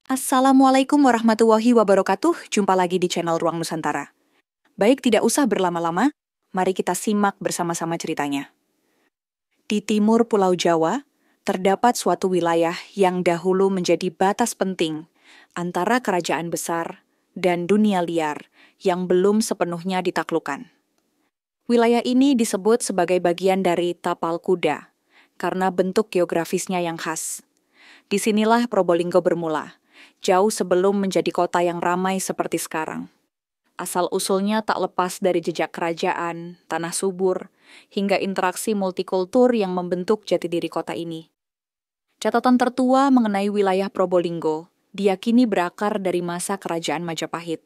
Assalamualaikum warahmatullahi wabarakatuh. Jumpa lagi di channel Ruang Nusantara. Baik, tidak usah berlama-lama. Mari kita simak bersama-sama ceritanya. Di timur Pulau Jawa, terdapat suatu wilayah yang dahulu menjadi batas penting antara kerajaan besar dan dunia liar yang belum sepenuhnya ditaklukkan. Wilayah ini disebut sebagai bagian dari Tapal Kuda karena bentuk geografisnya yang khas. Disinilah Probolinggo bermula, jauh sebelum menjadi kota yang ramai seperti sekarang. Asal-usulnya tak lepas dari jejak kerajaan, tanah subur, hingga interaksi multikultur yang membentuk jati diri kota ini. Catatan tertua mengenai wilayah Probolinggo diyakini berakar dari masa kerajaan Majapahit.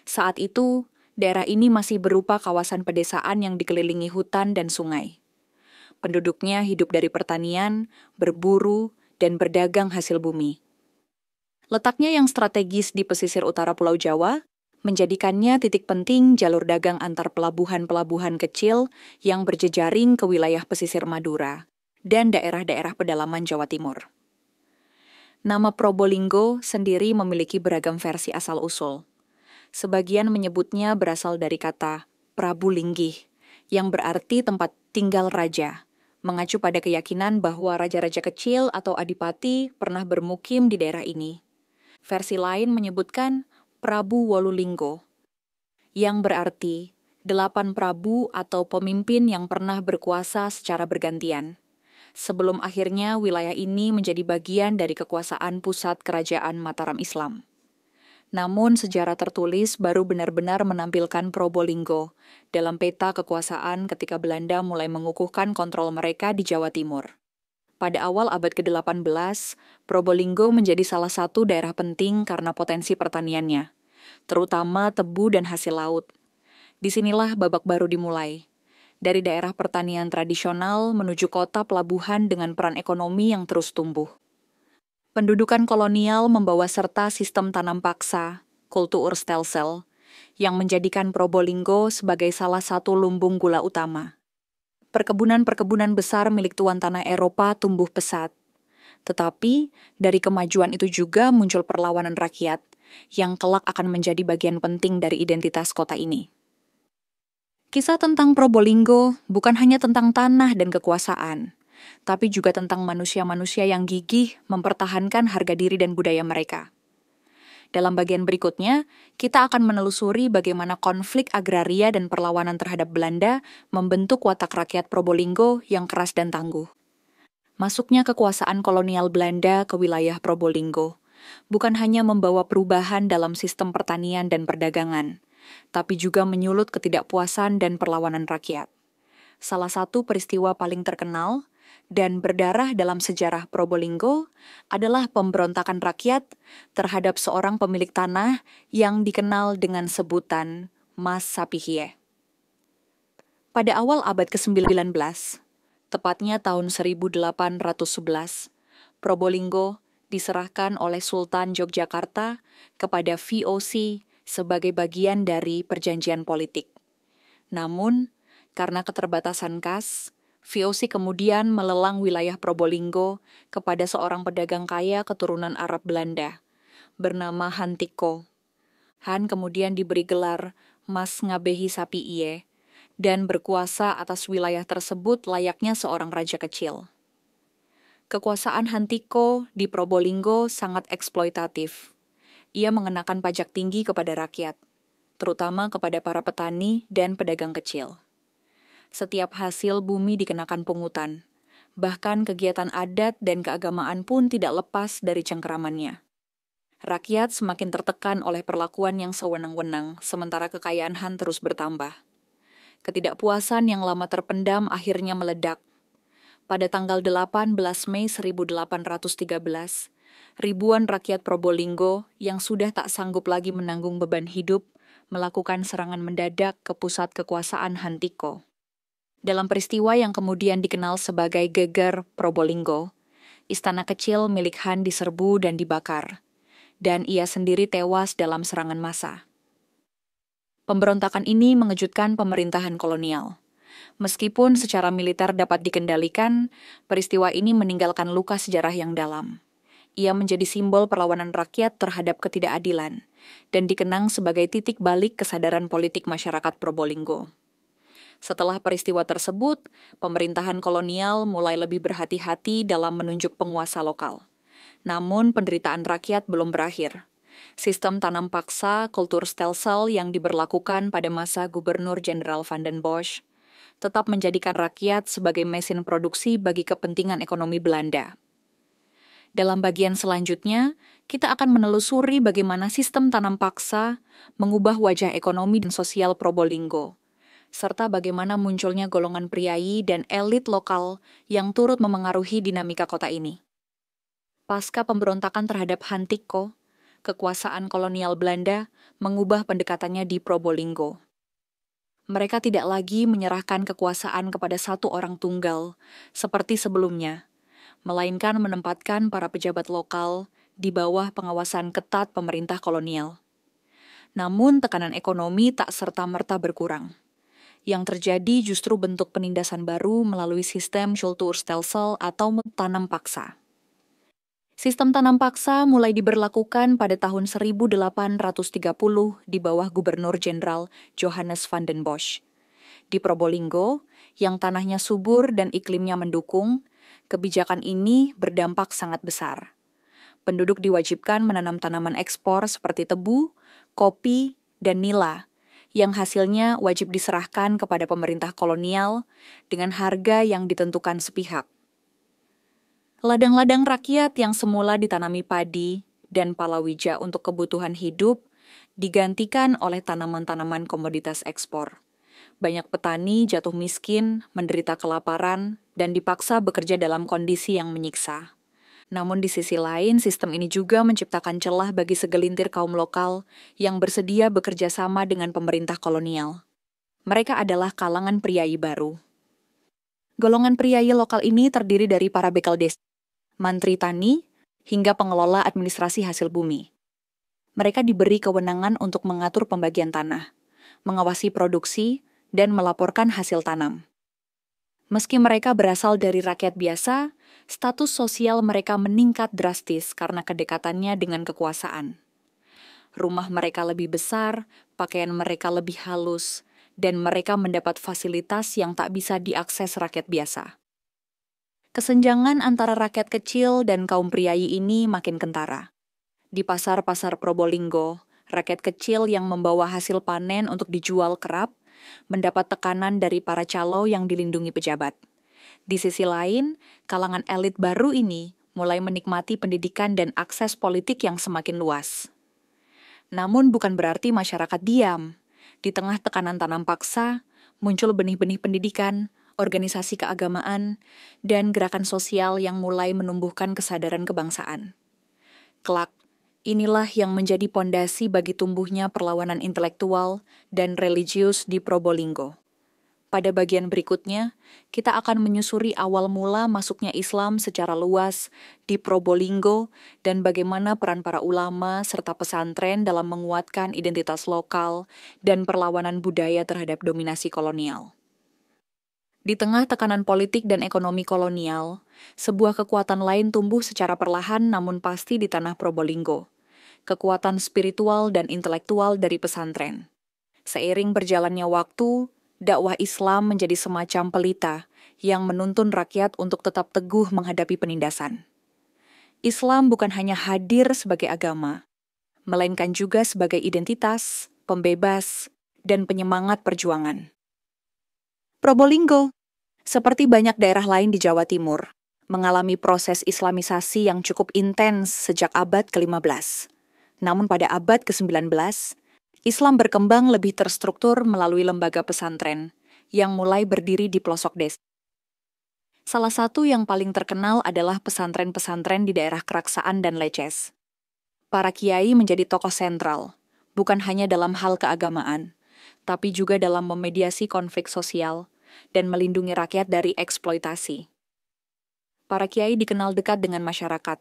Saat itu, daerah ini masih berupa kawasan pedesaan yang dikelilingi hutan dan sungai. Penduduknya hidup dari pertanian, berburu, dan berdagang hasil bumi. Letaknya yang strategis di pesisir utara Pulau Jawa menjadikannya titik penting jalur dagang antar pelabuhan-pelabuhan kecil yang berjejaring ke wilayah pesisir Madura dan daerah-daerah pedalaman Jawa Timur. Nama Probolinggo sendiri memiliki beragam versi asal-usul. Sebagian menyebutnya berasal dari kata Prabu Linggih, yang berarti tempat tinggal raja, mengacu pada keyakinan bahwa raja-raja kecil atau adipati pernah bermukim di daerah ini. Versi lain menyebutkan Prabu Wolulinggo, yang berarti 8 prabu atau pemimpin yang pernah berkuasa secara bergantian, sebelum akhirnya wilayah ini menjadi bagian dari kekuasaan pusat kerajaan Mataram Islam. Namun sejarah tertulis baru benar-benar menampilkan Probolinggo dalam peta kekuasaan ketika Belanda mulai mengukuhkan kontrol mereka di Jawa Timur. Pada awal abad ke-18, Probolinggo menjadi salah satu daerah penting karena potensi pertaniannya, terutama tebu dan hasil laut. Disinilah babak baru dimulai, dari daerah pertanian tradisional menuju kota pelabuhan dengan peran ekonomi yang terus tumbuh. Pendudukan kolonial membawa serta sistem tanam paksa, kultur stelsel, yang menjadikan Probolinggo sebagai salah satu lumbung gula utama. Perkebunan-perkebunan besar milik tuan tanah Eropa tumbuh pesat. Tetapi, dari kemajuan itu juga muncul perlawanan rakyat, yang kelak akan menjadi bagian penting dari identitas kota ini. Kisah tentang Probolinggo bukan hanya tentang tanah dan kekuasaan, tapi juga tentang manusia-manusia yang gigih mempertahankan harga diri dan budaya mereka. Dalam bagian berikutnya, kita akan menelusuri bagaimana konflik agraria dan perlawanan terhadap Belanda membentuk watak rakyat Probolinggo yang keras dan tangguh. Masuknya kekuasaan kolonial Belanda ke wilayah Probolinggo bukan hanya membawa perubahan dalam sistem pertanian dan perdagangan, tapi juga menyulut ketidakpuasan dan perlawanan rakyat. Salah satu peristiwa paling terkenal dan berdarah dalam sejarah Probolinggo adalah pemberontakan rakyat terhadap seorang pemilik tanah yang dikenal dengan sebutan Mas Sapihie. Pada awal abad ke-19, tepatnya tahun 1811, Probolinggo diserahkan oleh Sultan Yogyakarta kepada VOC sebagai bagian dari perjanjian politik. Namun, karena keterbatasan kas, VOC kemudian melelang wilayah Probolinggo kepada seorang pedagang kaya keturunan Arab Belanda, bernama Han Tiko. Han kemudian diberi gelar Mas Ngabehi Sapihie dan berkuasa atas wilayah tersebut layaknya seorang raja kecil. Kekuasaan Han Tiko di Probolinggo sangat eksploitatif. Ia mengenakan pajak tinggi kepada rakyat, terutama kepada para petani dan pedagang kecil. Setiap hasil bumi dikenakan pungutan. Bahkan kegiatan adat dan keagamaan pun tidak lepas dari cengkeramannya. Rakyat semakin tertekan oleh perlakuan yang sewenang-wenang, sementara kekayaan Han terus bertambah. Ketidakpuasan yang lama terpendam akhirnya meledak. Pada tanggal 18 Mei 1813, ribuan rakyat Probolinggo yang sudah tak sanggup lagi menanggung beban hidup melakukan serangan mendadak ke pusat kekuasaan Han Tiko. Dalam peristiwa yang kemudian dikenal sebagai Geger Probolinggo, istana kecil milik Han diserbu dan dibakar, dan ia sendiri tewas dalam serangan massa. Pemberontakan ini mengejutkan pemerintahan kolonial. Meskipun secara militer dapat dikendalikan, peristiwa ini meninggalkan luka sejarah yang dalam. Ia menjadi simbol perlawanan rakyat terhadap ketidakadilan dan dikenang sebagai titik balik kesadaran politik masyarakat Probolinggo. Setelah peristiwa tersebut, pemerintahan kolonial mulai lebih berhati-hati dalam menunjuk penguasa lokal. Namun penderitaan rakyat belum berakhir. Sistem tanam paksa kultur stelsel yang diberlakukan pada masa Gubernur Jenderal Van den Bosch tetap menjadikan rakyat sebagai mesin produksi bagi kepentingan ekonomi Belanda. Dalam bagian selanjutnya, kita akan menelusuri bagaimana sistem tanam paksa mengubah wajah ekonomi dan sosial Probolinggo, serta bagaimana munculnya golongan priai dan elit lokal yang turut memengaruhi dinamika kota ini. Pasca pemberontakan terhadap Hantiko, kekuasaan kolonial Belanda mengubah pendekatannya di Probolinggo. Mereka tidak lagi menyerahkan kekuasaan kepada satu orang tunggal, seperti sebelumnya, melainkan menempatkan para pejabat lokal di bawah pengawasan ketat pemerintah kolonial. Namun tekanan ekonomi tak serta-merta berkurang. Yang terjadi justru bentuk penindasan baru melalui sistem Kulturstelsel atau tanam paksa. Sistem tanam paksa mulai diberlakukan pada tahun 1830 di bawah Gubernur Jenderal Johannes van den Bosch. Di Probolinggo, yang tanahnya subur dan iklimnya mendukung, kebijakan ini berdampak sangat besar. Penduduk diwajibkan menanam tanaman ekspor seperti tebu, kopi, dan nila, yang hasilnya wajib diserahkan kepada pemerintah kolonial dengan harga yang ditentukan sepihak. Ladang-ladang rakyat yang semula ditanami padi dan palawija untuk kebutuhan hidup digantikan oleh tanaman-tanaman komoditas ekspor. Banyak petani jatuh miskin, menderita kelaparan, dan dipaksa bekerja dalam kondisi yang menyiksa. Namun di sisi lain, sistem ini juga menciptakan celah bagi segelintir kaum lokal yang bersedia bekerja sama dengan pemerintah kolonial. Mereka adalah kalangan priai baru. Golongan priai lokal ini terdiri dari para bekel desa, mantri tani, hingga pengelola administrasi hasil bumi. Mereka diberi kewenangan untuk mengatur pembagian tanah, mengawasi produksi, dan melaporkan hasil tanam. Meski mereka berasal dari rakyat biasa, status sosial mereka meningkat drastis karena kedekatannya dengan kekuasaan. Rumah mereka lebih besar, pakaian mereka lebih halus, dan mereka mendapat fasilitas yang tak bisa diakses rakyat biasa. Kesenjangan antara rakyat kecil dan kaum priai ini makin kentara. Di pasar-pasar Probolinggo, rakyat kecil yang membawa hasil panen untuk dijual kerap mendapat tekanan dari para calo yang dilindungi pejabat. Di sisi lain, kalangan elit baru ini mulai menikmati pendidikan dan akses politik yang semakin luas. Namun bukan berarti masyarakat diam. Di tengah tekanan tanam paksa, muncul benih-benih pendidikan, organisasi keagamaan, dan gerakan sosial yang mulai menumbuhkan kesadaran kebangsaan. Kelak, inilah yang menjadi pondasi bagi tumbuhnya perlawanan intelektual dan religius di Probolinggo. Pada bagian berikutnya, kita akan menyusuri awal mula masuknya Islam secara luas di Probolinggo dan bagaimana peran para ulama serta pesantren dalam menguatkan identitas lokal dan perlawanan budaya terhadap dominasi kolonial. Di tengah tekanan politik dan ekonomi kolonial, sebuah kekuatan lain tumbuh secara perlahan namun pasti di tanah Probolinggo. Kekuatan spiritual dan intelektual dari pesantren. Seiring berjalannya waktu, dakwah Islam menjadi semacam pelita yang menuntun rakyat untuk tetap teguh menghadapi penindasan. Islam bukan hanya hadir sebagai agama, melainkan juga sebagai identitas, pembebas, dan penyemangat perjuangan. Probolinggo, seperti banyak daerah lain di Jawa Timur, mengalami proses Islamisasi yang cukup intens sejak abad ke-15. Namun pada abad ke-19, Islam berkembang lebih terstruktur melalui lembaga pesantren yang mulai berdiri di pelosok desa. Salah satu yang paling terkenal adalah pesantren-pesantren di daerah Keraksaan dan Leces. Para kiai menjadi tokoh sentral, bukan hanya dalam hal keagamaan, tapi juga dalam memediasi konflik sosial dan melindungi rakyat dari eksploitasi. Para kiai dikenal dekat dengan masyarakat.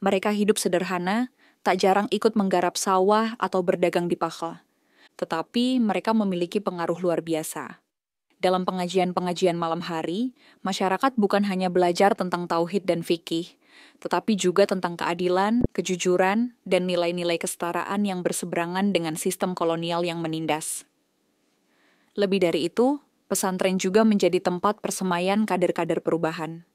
Mereka hidup sederhana, tak jarang ikut menggarap sawah atau berdagang di Pakhel. Tetapi mereka memiliki pengaruh luar biasa. Dalam pengajian-pengajian malam hari, masyarakat bukan hanya belajar tentang tauhid dan fikih, tetapi juga tentang keadilan, kejujuran, dan nilai-nilai kesetaraan yang berseberangan dengan sistem kolonial yang menindas. Lebih dari itu, pesantren juga menjadi tempat persemaian kader-kader perubahan.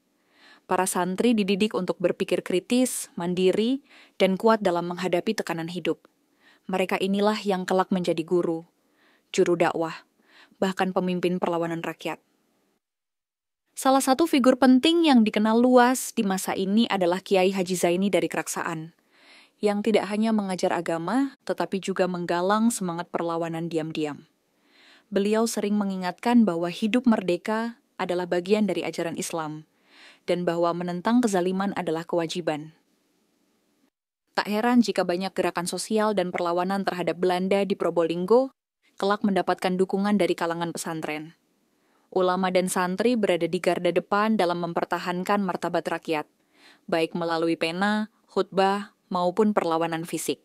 Para santri dididik untuk berpikir kritis, mandiri, dan kuat dalam menghadapi tekanan hidup. Mereka inilah yang kelak menjadi guru, juru dakwah, bahkan pemimpin perlawanan rakyat. Salah satu figur penting yang dikenal luas di masa ini adalah Kiai Haji Zaini dari Keraksaan, yang tidak hanya mengajar agama, tetapi juga menggalang semangat perlawanan diam-diam. Beliau sering mengingatkan bahwa hidup merdeka adalah bagian dari ajaran Islam, dan bahwa menentang kezaliman adalah kewajiban. Tak heran jika banyak gerakan sosial dan perlawanan terhadap Belanda di Probolinggo kelak mendapatkan dukungan dari kalangan pesantren. Ulama dan santri berada di garda depan dalam mempertahankan martabat rakyat, baik melalui pena, khutbah, maupun perlawanan fisik.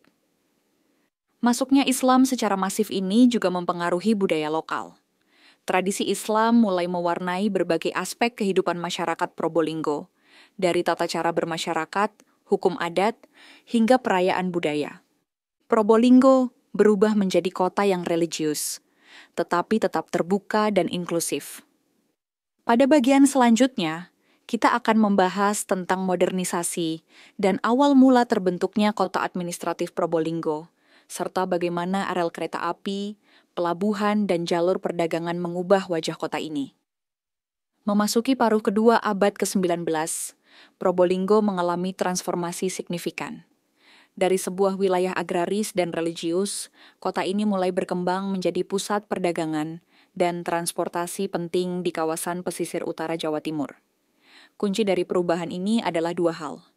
Masuknya Islam secara masif ini juga mempengaruhi budaya lokal. Tradisi Islam mulai mewarnai berbagai aspek kehidupan masyarakat Probolinggo, dari tata cara bermasyarakat, hukum adat, hingga perayaan budaya. Probolinggo berubah menjadi kota yang religius, tetapi tetap terbuka dan inklusif. Pada bagian selanjutnya, kita akan membahas tentang modernisasi dan awal mula terbentuknya kota administratif Probolinggo, serta bagaimana rel kereta api, pelabuhan, dan jalur perdagangan mengubah wajah kota ini. Memasuki paruh kedua abad ke-19, Probolinggo mengalami transformasi signifikan. Dari sebuah wilayah agraris dan religius, kota ini mulai berkembang menjadi pusat perdagangan dan transportasi penting di kawasan pesisir utara Jawa Timur. Kunci dari perubahan ini adalah dua hal: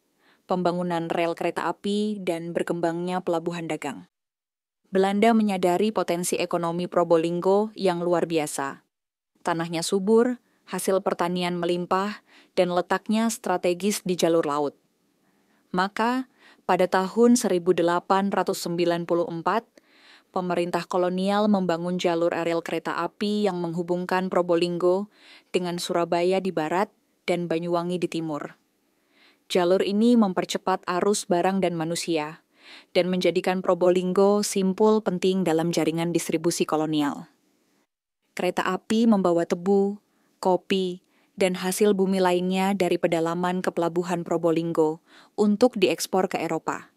pembangunan rel kereta api dan berkembangnya pelabuhan dagang. Belanda menyadari potensi ekonomi Probolinggo yang luar biasa. Tanahnya subur, hasil pertanian melimpah, dan letaknya strategis di jalur laut. Maka, pada tahun 1894, pemerintah kolonial membangun jalur rel kereta api yang menghubungkan Probolinggo dengan Surabaya di barat dan Banyuwangi di timur. Jalur ini mempercepat arus barang dan manusia, dan menjadikan Probolinggo simpul penting dalam jaringan distribusi kolonial. Kereta api membawa tebu, kopi, dan hasil bumi lainnya dari pedalaman ke pelabuhan Probolinggo untuk diekspor ke Eropa.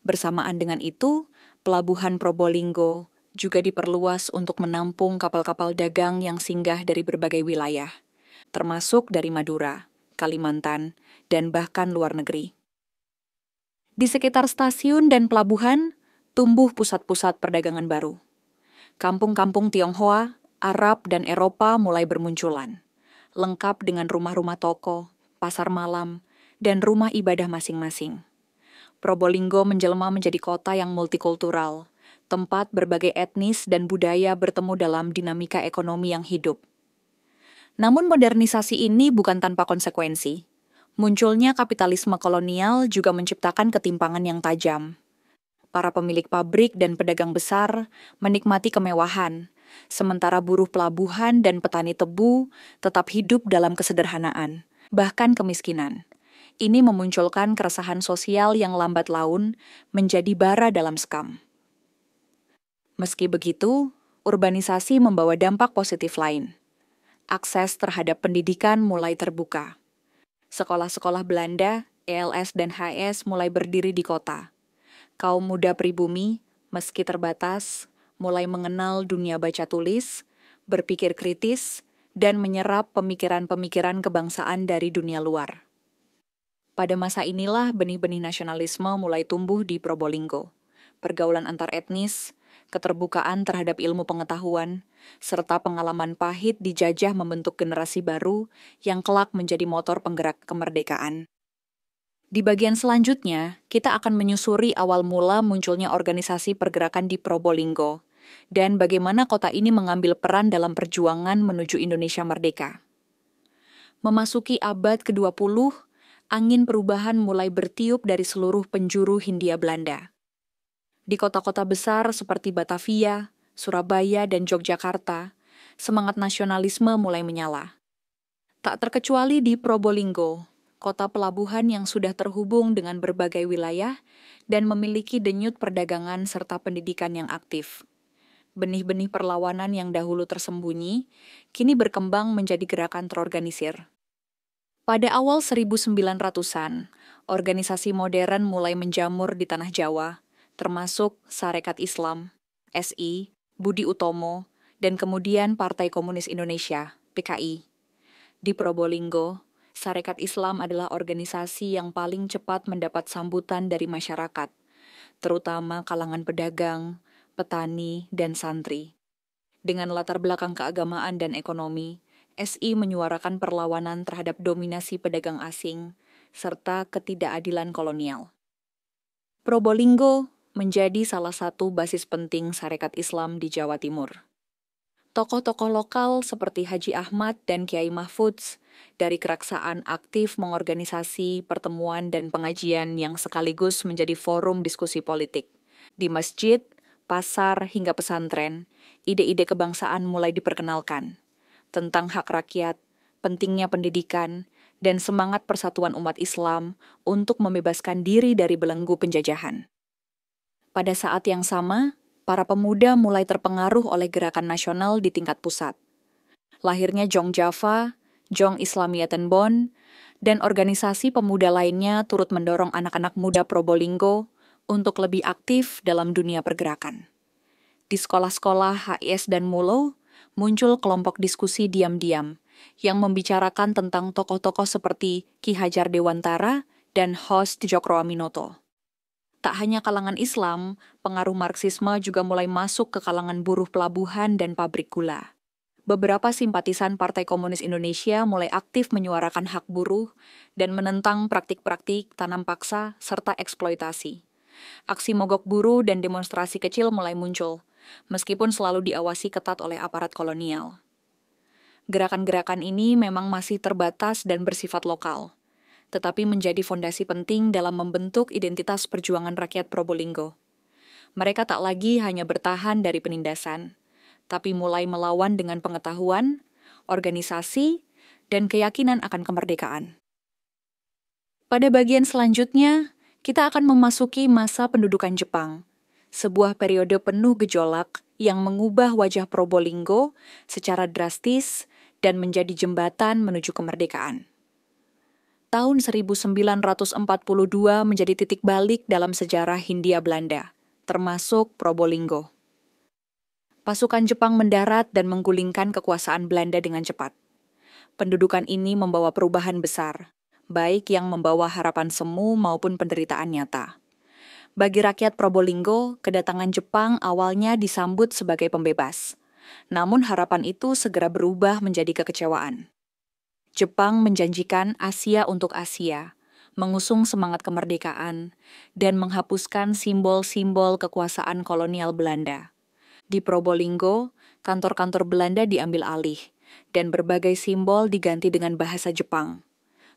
Bersamaan dengan itu, pelabuhan Probolinggo juga diperluas untuk menampung kapal-kapal dagang yang singgah dari berbagai wilayah, termasuk dari Madura, Kalimantan, dan bahkan luar negeri. Di sekitar stasiun dan pelabuhan, tumbuh pusat-pusat perdagangan baru. Kampung-kampung Tionghoa, Arab, dan Eropa mulai bermunculan, lengkap dengan rumah-rumah toko, pasar malam, dan rumah ibadah masing-masing. Probolinggo menjelma menjadi kota yang multikultural, tempat berbagai etnis dan budaya bertemu dalam dinamika ekonomi yang hidup. Namun modernisasi ini bukan tanpa konsekuensi. Munculnya kapitalisme kolonial juga menciptakan ketimpangan yang tajam. Para pemilik pabrik dan pedagang besar menikmati kemewahan, sementara buruh pelabuhan dan petani tebu tetap hidup dalam kesederhanaan, bahkan kemiskinan. Ini memunculkan keresahan sosial yang lambat laun menjadi bara dalam sekam. Meski begitu, urbanisasi membawa dampak positif lain. Akses terhadap pendidikan mulai terbuka. Sekolah-sekolah Belanda, ELS, dan HS mulai berdiri di kota. Kaum muda pribumi, meski terbatas, mulai mengenal dunia baca tulis, berpikir kritis, dan menyerap pemikiran-pemikiran kebangsaan dari dunia luar. Pada masa inilah benih-benih nasionalisme mulai tumbuh di Probolinggo. Pergaulan antar etnis, keterbukaan terhadap ilmu pengetahuan, serta pengalaman pahit dijajah membentuk generasi baru yang kelak menjadi motor penggerak kemerdekaan. Di bagian selanjutnya, kita akan menyusuri awal mula munculnya organisasi pergerakan di Probolinggo, dan bagaimana kota ini mengambil peran dalam perjuangan menuju Indonesia merdeka. Memasuki abad ke-20, angin perubahan mulai bertiup dari seluruh penjuru Hindia Belanda. Di kota-kota besar seperti Batavia, Surabaya, dan Yogyakarta, semangat nasionalisme mulai menyala. Tak terkecuali di Probolinggo, kota pelabuhan yang sudah terhubung dengan berbagai wilayah dan memiliki denyut perdagangan serta pendidikan yang aktif. Benih-benih perlawanan yang dahulu tersembunyi, kini berkembang menjadi gerakan terorganisir. Pada awal 1900-an, organisasi modern mulai menjamur di tanah Jawa, termasuk Sarekat Islam, SI, Budi Utomo, dan kemudian Partai Komunis Indonesia, PKI. Di Probolinggo, Sarekat Islam adalah organisasi yang paling cepat mendapat sambutan dari masyarakat, terutama kalangan pedagang, petani, dan santri. Dengan latar belakang keagamaan dan ekonomi, SI menyuarakan perlawanan terhadap dominasi pedagang asing serta ketidakadilan kolonial. Probolinggo menjadi salah satu basis penting Sarekat Islam di Jawa Timur. Tokoh-tokoh lokal seperti Haji Ahmad dan Kiai Mahfudz dari Keraksaan aktif mengorganisasi pertemuan dan pengajian yang sekaligus menjadi forum diskusi politik. Di masjid, pasar, hingga pesantren, ide-ide kebangsaan mulai diperkenalkan tentang hak rakyat, pentingnya pendidikan, dan semangat persatuan umat Islam untuk membebaskan diri dari belenggu penjajahan. Pada saat yang sama, para pemuda mulai terpengaruh oleh gerakan nasional di tingkat pusat. Lahirnya Jong Java, Jong Islamiyatan Bon, dan organisasi pemuda lainnya turut mendorong anak-anak muda Probolinggo untuk lebih aktif dalam dunia pergerakan. Di sekolah-sekolah HIS dan Mulo, muncul kelompok diskusi diam-diam yang membicarakan tentang tokoh-tokoh seperti Ki Hajar Dewantara dan Hos Djokroaminoto. Tak hanya kalangan Islam, pengaruh Marxisme juga mulai masuk ke kalangan buruh pelabuhan dan pabrik gula. Beberapa simpatisan Partai Komunis Indonesia mulai aktif menyuarakan hak buruh dan menentang praktik-praktik tanam paksa serta eksploitasi. Aksi mogok buruh dan demonstrasi kecil mulai muncul, meskipun selalu diawasi ketat oleh aparat kolonial. Gerakan-gerakan ini memang masih terbatas dan bersifat lokal, tetapi menjadi fondasi penting dalam membentuk identitas perjuangan rakyat Probolinggo. Mereka tak lagi hanya bertahan dari penindasan, tapi mulai melawan dengan pengetahuan, organisasi, dan keyakinan akan kemerdekaan. Pada bagian selanjutnya, kita akan memasuki masa pendudukan Jepang, sebuah periode penuh gejolak yang mengubah wajah Probolinggo secara drastis dan menjadi jembatan menuju kemerdekaan. Tahun 1942 menjadi titik balik dalam sejarah Hindia Belanda, termasuk Probolinggo. Pasukan Jepang mendarat dan menggulingkan kekuasaan Belanda dengan cepat. Pendudukan ini membawa perubahan besar, baik yang membawa harapan semu maupun penderitaan nyata. Bagi rakyat Probolinggo, kedatangan Jepang awalnya disambut sebagai pembebas. Namun harapan itu segera berubah menjadi kekecewaan. Jepang menjanjikan Asia untuk Asia, mengusung semangat kemerdekaan, dan menghapuskan simbol-simbol kekuasaan kolonial Belanda. Di Probolinggo, kantor-kantor Belanda diambil alih, dan berbagai simbol diganti dengan bahasa Jepang.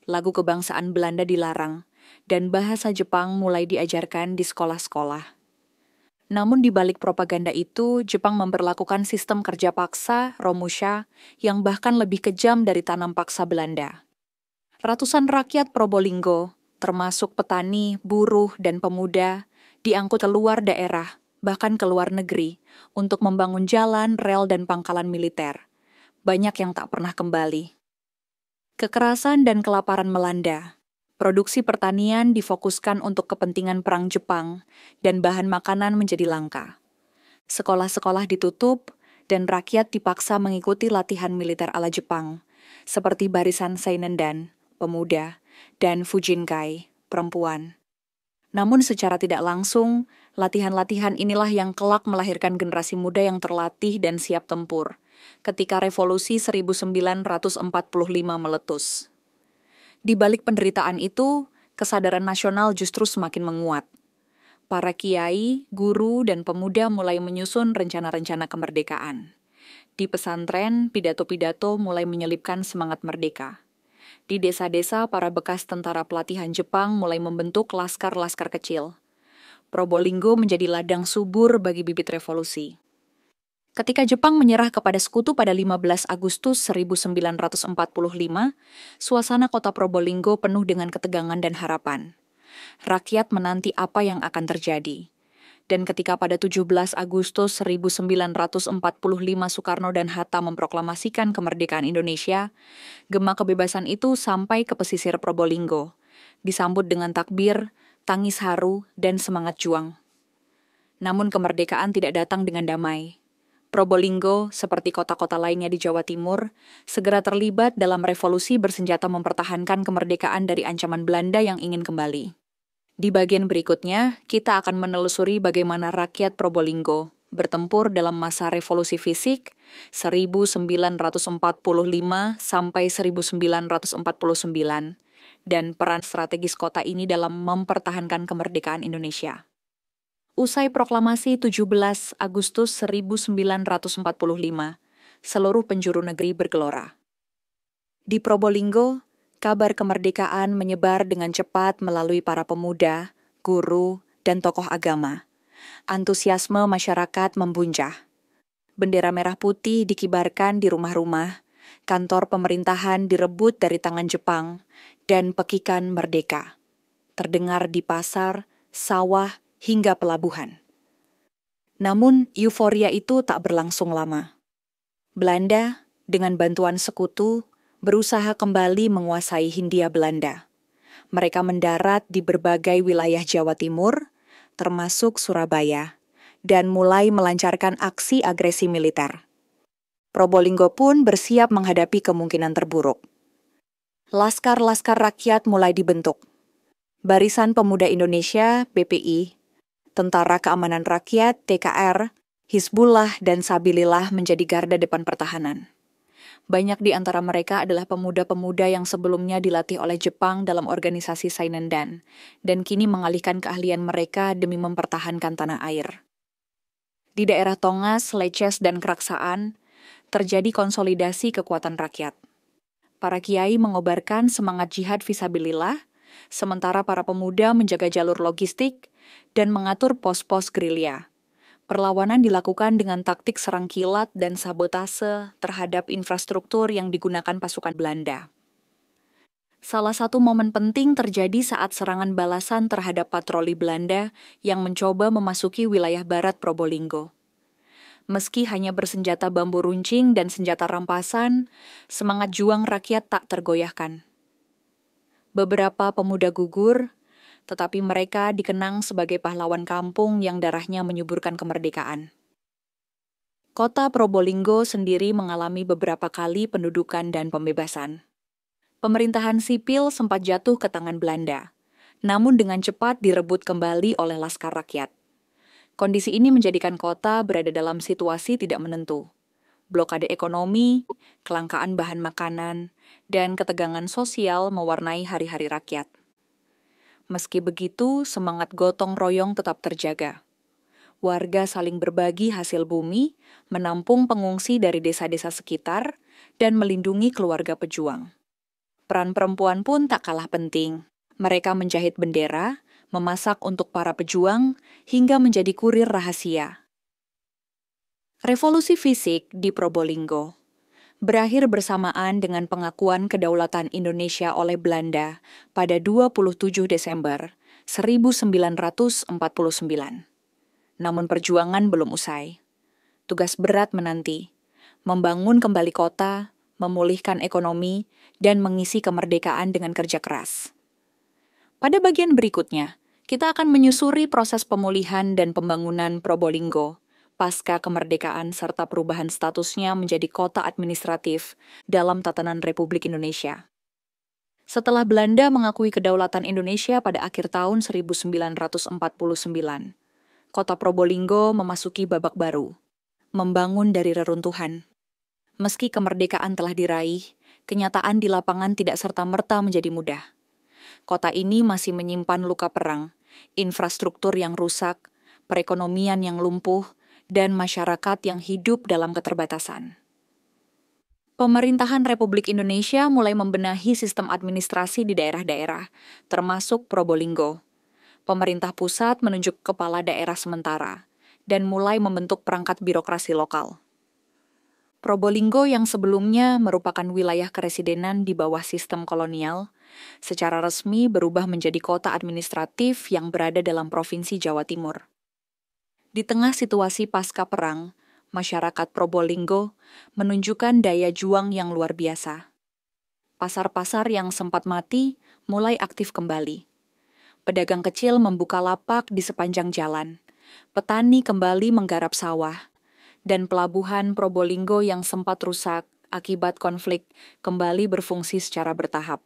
Lagu kebangsaan Belanda dilarang, dan bahasa Jepang mulai diajarkan di sekolah-sekolah. Namun di balik propaganda itu, Jepang memperlakukan sistem kerja paksa, Romusha, yang bahkan lebih kejam dari tanam paksa Belanda. Ratusan rakyat Probolinggo, termasuk petani, buruh, dan pemuda, diangkut keluar daerah, bahkan ke luar negeri, untuk membangun jalan, rel, dan pangkalan militer. Banyak yang tak pernah kembali. Kekerasan dan kelaparan melanda. Produksi pertanian difokuskan untuk kepentingan perang Jepang, dan bahan makanan menjadi langka. Sekolah-sekolah ditutup, dan rakyat dipaksa mengikuti latihan militer ala Jepang, seperti barisan Seinendan, pemuda, dan Fujinkai, perempuan. Namun secara tidak langsung, latihan-latihan inilah yang kelak melahirkan generasi muda yang terlatih dan siap tempur, ketika revolusi 1945 meletus. Di balik penderitaan itu, kesadaran nasional justru semakin menguat. Para kiai, guru, dan pemuda mulai menyusun rencana-rencana kemerdekaan. Di pesantren, pidato-pidato mulai menyelipkan semangat merdeka. Di desa-desa, para bekas tentara pelatihan Jepang mulai membentuk laskar-laskar kecil. Probolinggo menjadi ladang subur bagi bibit revolusi. Ketika Jepang menyerah kepada sekutu pada 15 Agustus 1945, suasana kota Probolinggo penuh dengan ketegangan dan harapan. Rakyat menanti apa yang akan terjadi. Dan ketika pada 17 Agustus 1945 Soekarno dan Hatta memproklamasikan kemerdekaan Indonesia, gema kebebasan itu sampai ke pesisir Probolinggo, disambut dengan takbir, tangis haru, dan semangat juang. Namun kemerdekaan tidak datang dengan damai. Probolinggo, seperti kota-kota lainnya di Jawa Timur, segera terlibat dalam revolusi bersenjata mempertahankan kemerdekaan dari ancaman Belanda yang ingin kembali. Di bagian berikutnya, kita akan menelusuri bagaimana rakyat Probolinggo bertempur dalam masa revolusi fisik 1945 sampai 1949 dan peran strategis kota ini dalam mempertahankan kemerdekaan Indonesia. Usai proklamasi 17 Agustus 1945, seluruh penjuru negeri bergelora. Di Probolinggo, kabar kemerdekaan menyebar dengan cepat melalui para pemuda, guru, dan tokoh agama. Antusiasme masyarakat membuncah. Bendera merah putih dikibarkan di rumah-rumah, kantor pemerintahan direbut dari tangan Jepang, dan pekikan merdeka terdengar di pasar, sawah, hingga pelabuhan. Namun, euforia itu tak berlangsung lama. Belanda, dengan bantuan sekutu, berusaha kembali menguasai Hindia Belanda. Mereka mendarat di berbagai wilayah Jawa Timur, termasuk Surabaya, dan mulai melancarkan aksi agresi militer. Probolinggo pun bersiap menghadapi kemungkinan terburuk. Laskar-laskar rakyat mulai dibentuk. Barisan Pemuda Indonesia, BPI, Tentara Keamanan Rakyat, TKR, Hizbullah, dan Sabilillah menjadi garda depan pertahanan. Banyak di antara mereka adalah pemuda-pemuda yang sebelumnya dilatih oleh Jepang dalam organisasi Sainendan, dan kini mengalihkan keahlian mereka demi mempertahankan tanah air. Di daerah Tongas, Leces, dan Keraksaan, terjadi konsolidasi kekuatan rakyat. Para kiai mengobarkan semangat jihad fisabilillah, sementara para pemuda menjaga jalur logistik dan mengatur pos-pos gerilya. Perlawanan dilakukan dengan taktik serang kilat dan sabotase terhadap infrastruktur yang digunakan pasukan Belanda. Salah satu momen penting terjadi saat serangan balasan terhadap patroli Belanda yang mencoba memasuki wilayah barat Probolinggo. Meski hanya bersenjata bambu runcing dan senjata rampasan, semangat juang rakyat tak tergoyahkan. Beberapa pemuda gugur, tetapi mereka dikenang sebagai pahlawan kampung yang darahnya menyuburkan kemerdekaan. Kota Probolinggo sendiri mengalami beberapa kali pendudukan dan pembebasan. Pemerintahan sipil sempat jatuh ke tangan Belanda, namun dengan cepat direbut kembali oleh Laskar Rakyat. Kondisi ini menjadikan kota berada dalam situasi tidak menentu. Blokade ekonomi, kelangkaan bahan makanan, dan ketegangan sosial mewarnai hari-hari rakyat. Meski begitu, semangat gotong royong tetap terjaga. Warga saling berbagi hasil bumi, menampung pengungsi dari desa-desa sekitar, dan melindungi keluarga pejuang. Peran perempuan pun tak kalah penting. Mereka menjahit bendera, memasak untuk para pejuang, hingga menjadi kurir rahasia. Revolusi fisik di Probolinggo berakhir bersamaan dengan pengakuan kedaulatan Indonesia oleh Belanda pada 27 Desember 1949. Namun perjuangan belum usai. Tugas berat menanti, membangun kembali kota, memulihkan ekonomi, dan mengisi kemerdekaan dengan kerja keras. Pada bagian berikutnya, kita akan menyusuri proses pemulihan dan pembangunan Probolinggo pasca kemerdekaan serta perubahan statusnya menjadi kota administratif dalam tatanan Republik Indonesia. Setelah Belanda mengakui kedaulatan Indonesia pada akhir tahun 1949, kota Probolinggo memasuki babak baru, membangun dari reruntuhan. Meski kemerdekaan telah diraih, kenyataan di lapangan tidak serta-merta menjadi mudah. Kota ini masih menyimpan luka perang, infrastruktur yang rusak, perekonomian yang lumpuh, dan masyarakat yang hidup dalam keterbatasan. Pemerintahan Republik Indonesia mulai membenahi sistem administrasi di daerah-daerah, termasuk Probolinggo. Pemerintah pusat menunjuk kepala daerah sementara, dan mulai membentuk perangkat birokrasi lokal. Probolinggo yang sebelumnya merupakan wilayah keresidenan di bawah sistem kolonial, secara resmi berubah menjadi kota administratif yang berada dalam Provinsi Jawa Timur. Di tengah situasi pasca perang, masyarakat Probolinggo menunjukkan daya juang yang luar biasa. Pasar-pasar yang sempat mati mulai aktif kembali. Pedagang kecil membuka lapak di sepanjang jalan. Petani kembali menggarap sawah. Dan pelabuhan Probolinggo yang sempat rusak akibat konflik kembali berfungsi secara bertahap.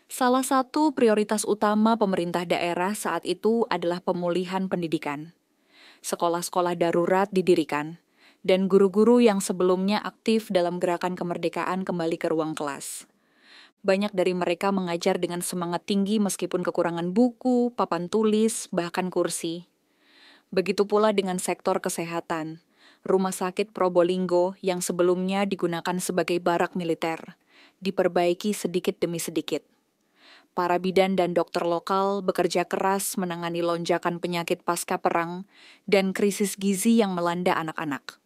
Salah satu prioritas utama pemerintah daerah saat itu adalah pemulihan pendidikan. Sekolah-sekolah darurat didirikan, dan guru-guru yang sebelumnya aktif dalam gerakan kemerdekaan kembali ke ruang kelas. Banyak dari mereka mengajar dengan semangat tinggi meskipun kekurangan buku, papan tulis, bahkan kursi. Begitu pula dengan sektor kesehatan. Rumah sakit Probolinggo yang sebelumnya digunakan sebagai barak militer, diperbaiki sedikit demi sedikit. Para bidan dan dokter lokal bekerja keras menangani lonjakan penyakit pasca perang dan krisis gizi yang melanda anak-anak.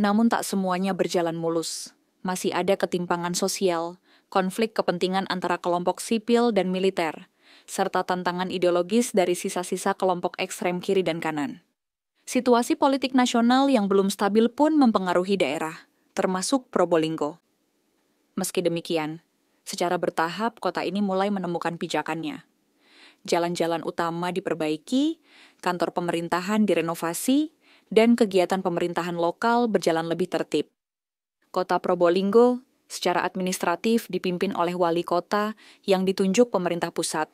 Namun tak semuanya berjalan mulus. Masih ada ketimpangan sosial, konflik kepentingan antara kelompok sipil dan militer, serta tantangan ideologis dari sisa-sisa kelompok ekstrem kiri dan kanan. Situasi politik nasional yang belum stabil pun mempengaruhi daerah, termasuk Probolinggo. Meski demikian, secara bertahap kota ini mulai menemukan pijakannya. Jalan-jalan utama diperbaiki, kantor pemerintahan direnovasi, dan kegiatan pemerintahan lokal berjalan lebih tertib. Kota Probolinggo secara administratif dipimpin oleh wali kota yang ditunjuk pemerintah pusat,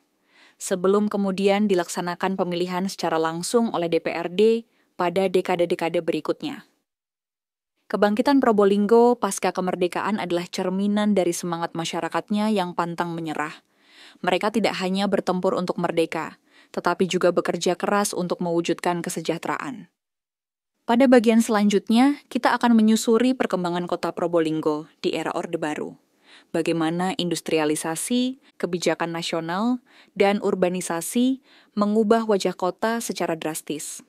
sebelum kemudian dilaksanakan pemilihan secara langsung oleh DPRD pada dekade-dekade berikutnya. Kebangkitan Probolinggo pasca kemerdekaan adalah cerminan dari semangat masyarakatnya yang pantang menyerah. Mereka tidak hanya bertempur untuk merdeka, tetapi juga bekerja keras untuk mewujudkan kesejahteraan. Pada bagian selanjutnya, kita akan menyusuri perkembangan kota Probolinggo di era Orde Baru. Bagaimana industrialisasi, kebijakan nasional, dan urbanisasi mengubah wajah kota secara drastis.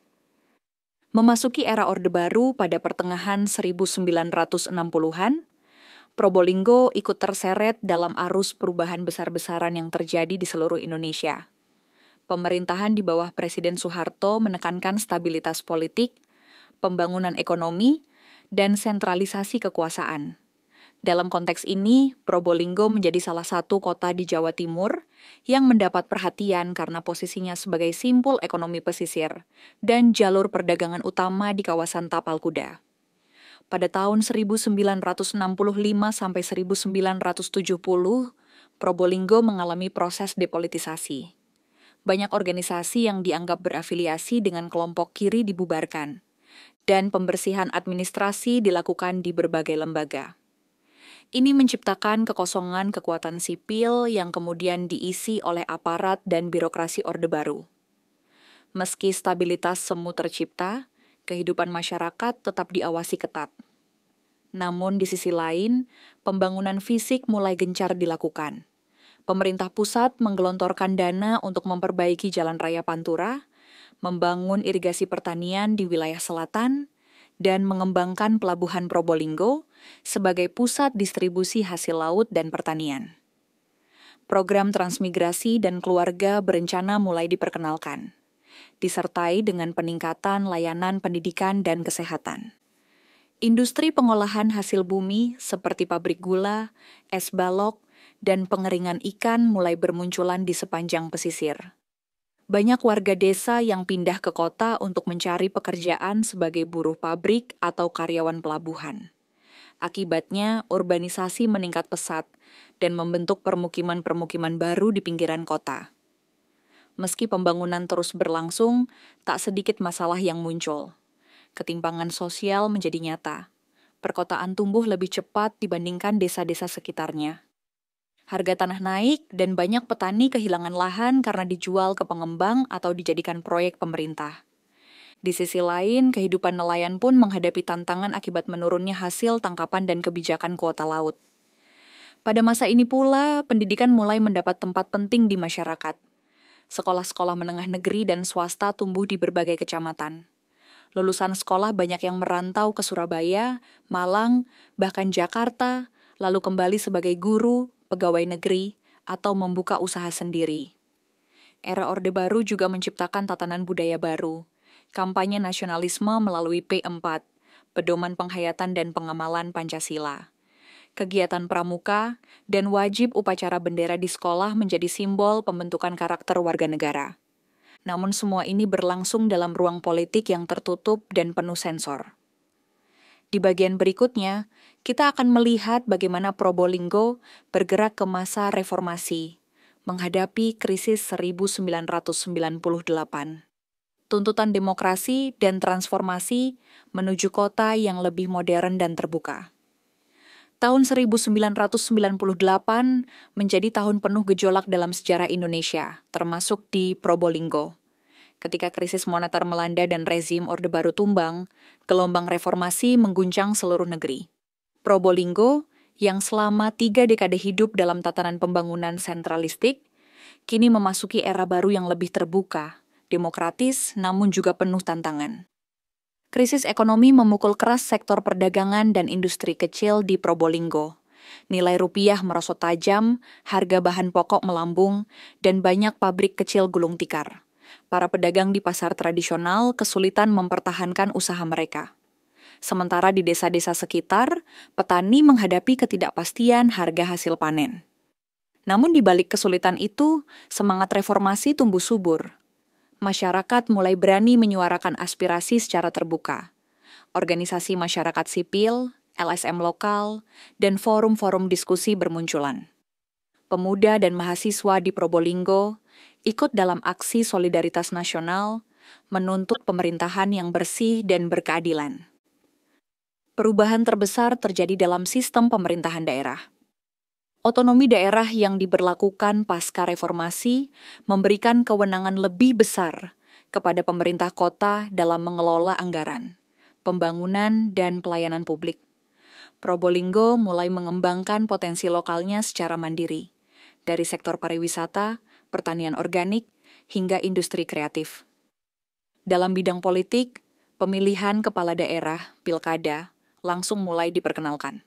Memasuki era Orde Baru pada pertengahan 1960-an, Probolinggo ikut terseret dalam arus perubahan besar-besaran yang terjadi di seluruh Indonesia. Pemerintahan di bawah Presiden Soeharto menekankan stabilitas politik, pembangunan ekonomi, dan sentralisasi kekuasaan. Dalam konteks ini, Probolinggo menjadi salah satu kota di Jawa Timur yang mendapat perhatian karena posisinya sebagai simpul ekonomi pesisir dan jalur perdagangan utama di kawasan Tapal Kuda. Pada tahun 1965 sampai 1970, Probolinggo mengalami proses depolitisasi. Banyak organisasi yang dianggap berafiliasi dengan kelompok kiri dibubarkan, dan pembersihan administrasi dilakukan di berbagai lembaga. Ini menciptakan kekosongan kekuatan sipil yang kemudian diisi oleh aparat dan birokrasi Orde Baru. Meski stabilitas semu tercipta, kehidupan masyarakat tetap diawasi ketat. Namun di sisi lain, pembangunan fisik mulai gencar dilakukan. Pemerintah pusat menggelontorkan dana untuk memperbaiki jalan raya Pantura, membangun irigasi pertanian di wilayah selatan, dan mengembangkan pelabuhan Probolinggo sebagai pusat distribusi hasil laut dan pertanian. Program transmigrasi dan keluarga berencana mulai diperkenalkan, disertai dengan peningkatan layanan pendidikan dan kesehatan. Industri pengolahan hasil bumi seperti pabrik gula, es balok, dan pengeringan ikan mulai bermunculan di sepanjang pesisir. Banyak warga desa yang pindah ke kota untuk mencari pekerjaan sebagai buruh pabrik atau karyawan pelabuhan. Akibatnya, urbanisasi meningkat pesat dan membentuk permukiman-permukiman baru di pinggiran kota. Meski pembangunan terus berlangsung, tak sedikit masalah yang muncul. Ketimpangan sosial menjadi nyata. Perkotaan tumbuh lebih cepat dibandingkan desa-desa sekitarnya. Harga tanah naik dan banyak petani kehilangan lahan karena dijual ke pengembang atau dijadikan proyek pemerintah. Di sisi lain, kehidupan nelayan pun menghadapi tantangan akibat menurunnya hasil tangkapan dan kebijakan kuota laut. Pada masa ini pula, pendidikan mulai mendapat tempat penting di masyarakat. Sekolah-sekolah menengah negeri dan swasta tumbuh di berbagai kecamatan. Lulusan sekolah banyak yang merantau ke Surabaya, Malang, bahkan Jakarta, lalu kembali sebagai guru, pegawai negeri, atau membuka usaha sendiri. Era Orde Baru juga menciptakan tatanan budaya baru, kampanye nasionalisme melalui P4, pedoman penghayatan dan pengamalan Pancasila. Kegiatan pramuka dan wajib upacara bendera di sekolah menjadi simbol pembentukan karakter warga negara. Namun semua ini berlangsung dalam ruang politik yang tertutup dan penuh sensor. Di bagian berikutnya, kita akan melihat bagaimana Probolinggo bergerak ke masa reformasi, menghadapi krisis 1998. Tuntutan demokrasi dan transformasi menuju kota yang lebih modern dan terbuka. Tahun 1998 menjadi tahun penuh gejolak dalam sejarah Indonesia, termasuk di Probolinggo. Ketika krisis moneter melanda dan rezim Orde Baru tumbang, gelombang reformasi mengguncang seluruh negeri. Probolinggo, yang selama 3 dekade hidup dalam tatanan pembangunan sentralistik, kini memasuki era baru yang lebih terbuka, demokratis, namun juga penuh tantangan. Krisis ekonomi memukul keras sektor perdagangan dan industri kecil di Probolinggo. Nilai rupiah merosot tajam, harga bahan pokok melambung, dan banyak pabrik kecil gulung tikar. Para pedagang di pasar tradisional kesulitan mempertahankan usaha mereka. Sementara di desa-desa sekitar, petani menghadapi ketidakpastian harga hasil panen. Namun di balik kesulitan itu, semangat reformasi tumbuh subur. Masyarakat mulai berani menyuarakan aspirasi secara terbuka. Organisasi masyarakat sipil, LSM lokal, dan forum-forum diskusi bermunculan. Pemuda dan mahasiswa di Probolinggo ikut dalam aksi solidaritas nasional, menuntut pemerintahan yang bersih dan berkeadilan. Perubahan terbesar terjadi dalam sistem pemerintahan daerah. Otonomi daerah yang diberlakukan pasca reformasi memberikan kewenangan lebih besar kepada pemerintah kota dalam mengelola anggaran, pembangunan, dan pelayanan publik. Probolinggo mulai mengembangkan potensi lokalnya secara mandiri, dari sektor pariwisata, pertanian organik, hingga industri kreatif. Dalam bidang politik, pemilihan kepala daerah, pilkada, langsung mulai diperkenalkan.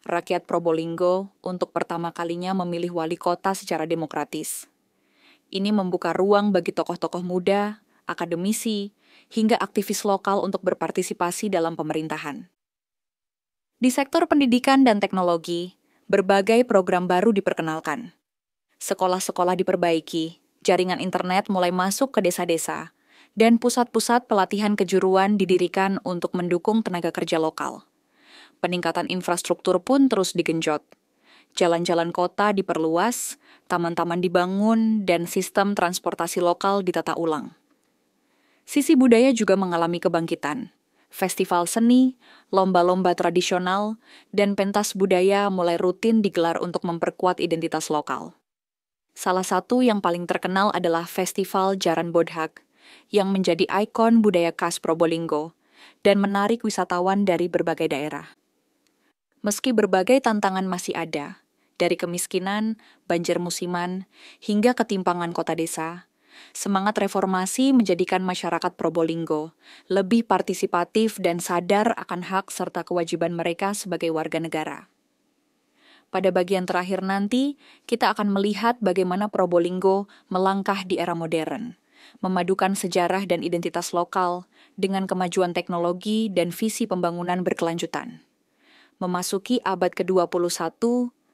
Rakyat Probolinggo untuk pertama kalinya memilih wali kota secara demokratis. Ini membuka ruang bagi tokoh-tokoh muda, akademisi, hingga aktivis lokal untuk berpartisipasi dalam pemerintahan. Di sektor pendidikan dan teknologi, berbagai program baru diperkenalkan. Sekolah-sekolah diperbaiki, jaringan internet mulai masuk ke desa-desa, dan pusat-pusat pelatihan kejuruan didirikan untuk mendukung tenaga kerja lokal. Peningkatan infrastruktur pun terus digenjot. Jalan-jalan kota diperluas, taman-taman dibangun, dan sistem transportasi lokal ditata ulang. Sisi budaya juga mengalami kebangkitan. Festival seni, lomba-lomba tradisional, dan pentas budaya mulai rutin digelar untuk memperkuat identitas lokal. Salah satu yang paling terkenal adalah Festival Jaran Bodhak, yang menjadi ikon budaya khas Probolinggo dan menarik wisatawan dari berbagai daerah. Meski berbagai tantangan masih ada, dari kemiskinan, banjir musiman, hingga ketimpangan kota desa, semangat reformasi menjadikan masyarakat Probolinggo lebih partisipatif dan sadar akan hak serta kewajiban mereka sebagai warga negara. Pada bagian terakhir nanti, kita akan melihat bagaimana Probolinggo melangkah di era modern, memadukan sejarah dan identitas lokal dengan kemajuan teknologi dan visi pembangunan berkelanjutan. Memasuki abad ke-21,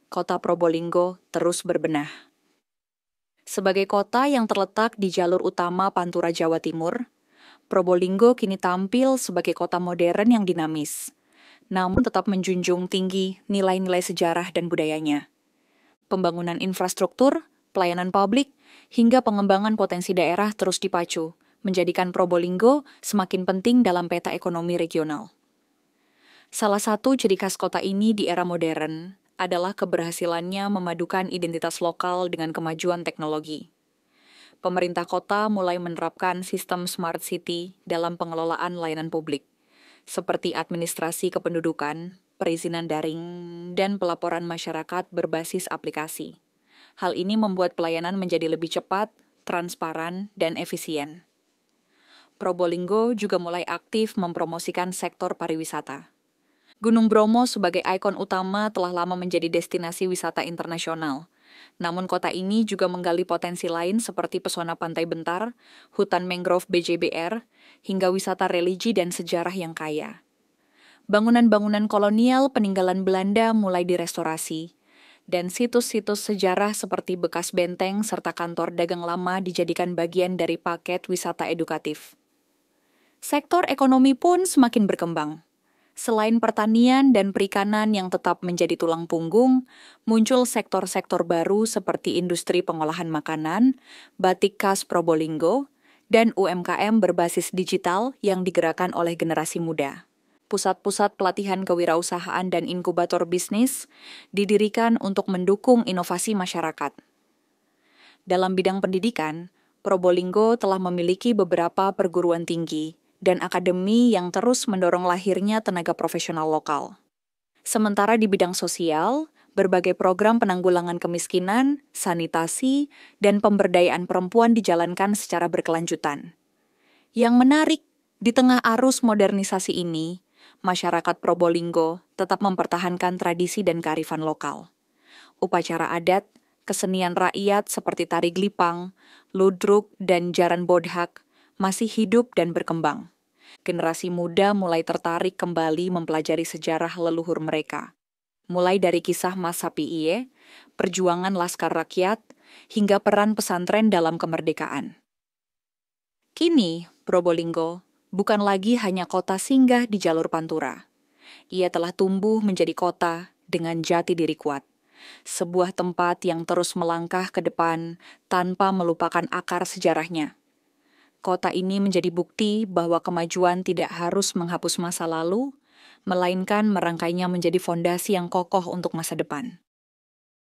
kota Probolinggo terus berbenah. Sebagai kota yang terletak di jalur utama Pantura Jawa Timur, Probolinggo kini tampil sebagai kota modern yang dinamis, namun tetap menjunjung tinggi nilai-nilai sejarah dan budayanya. Pembangunan infrastruktur, pelayanan publik, hingga pengembangan potensi daerah terus dipacu, menjadikan Probolinggo semakin penting dalam peta ekonomi regional. Salah satu ciri khas kota ini di era modern adalah keberhasilannya memadukan identitas lokal dengan kemajuan teknologi. Pemerintah kota mulai menerapkan sistem smart city dalam pengelolaan layanan publik, seperti administrasi kependudukan, perizinan daring, dan pelaporan masyarakat berbasis aplikasi. Hal ini membuat pelayanan menjadi lebih cepat, transparan, dan efisien. Probolinggo juga mulai aktif mempromosikan sektor pariwisata. Gunung Bromo sebagai ikon utama telah lama menjadi destinasi wisata internasional. Namun kota ini juga menggali potensi lain seperti pesona pantai Bentar, hutan mangrove BJBR, hingga wisata religi dan sejarah yang kaya. Bangunan-bangunan kolonial peninggalan Belanda mulai direstorasi, dan situs-situs sejarah seperti bekas benteng serta kantor dagang lama dijadikan bagian dari paket wisata edukatif. Sektor ekonomi pun semakin berkembang. Selain pertanian dan perikanan yang tetap menjadi tulang punggung, muncul sektor-sektor baru seperti industri pengolahan makanan, batik khas Probolinggo, dan UMKM berbasis digital yang digerakkan oleh generasi muda. Pusat-pusat pelatihan kewirausahaan dan inkubator bisnis didirikan untuk mendukung inovasi masyarakat. Dalam bidang pendidikan, Probolinggo telah memiliki beberapa perguruan tinggi dan akademi yang terus mendorong lahirnya tenaga profesional lokal. Sementara di bidang sosial, berbagai program penanggulangan kemiskinan, sanitasi, dan pemberdayaan perempuan dijalankan secara berkelanjutan. Yang menarik, di tengah arus modernisasi ini, masyarakat Probolinggo tetap mempertahankan tradisi dan kearifan lokal. Upacara adat, kesenian rakyat seperti tari glipang, ludruk, dan jaran bodhak masih hidup dan berkembang. Generasi muda mulai tertarik kembali mempelajari sejarah leluhur mereka. Mulai dari kisah Mas Sapiie, perjuangan Laskar Rakyat, hingga peran pesantren dalam kemerdekaan. Kini, Probolinggo bukan lagi hanya kota singgah di jalur Pantura. Ia telah tumbuh menjadi kota dengan jati diri kuat. Sebuah tempat yang terus melangkah ke depan tanpa melupakan akar sejarahnya. Kota ini menjadi bukti bahwa kemajuan tidak harus menghapus masa lalu, melainkan merangkainya menjadi fondasi yang kokoh untuk masa depan.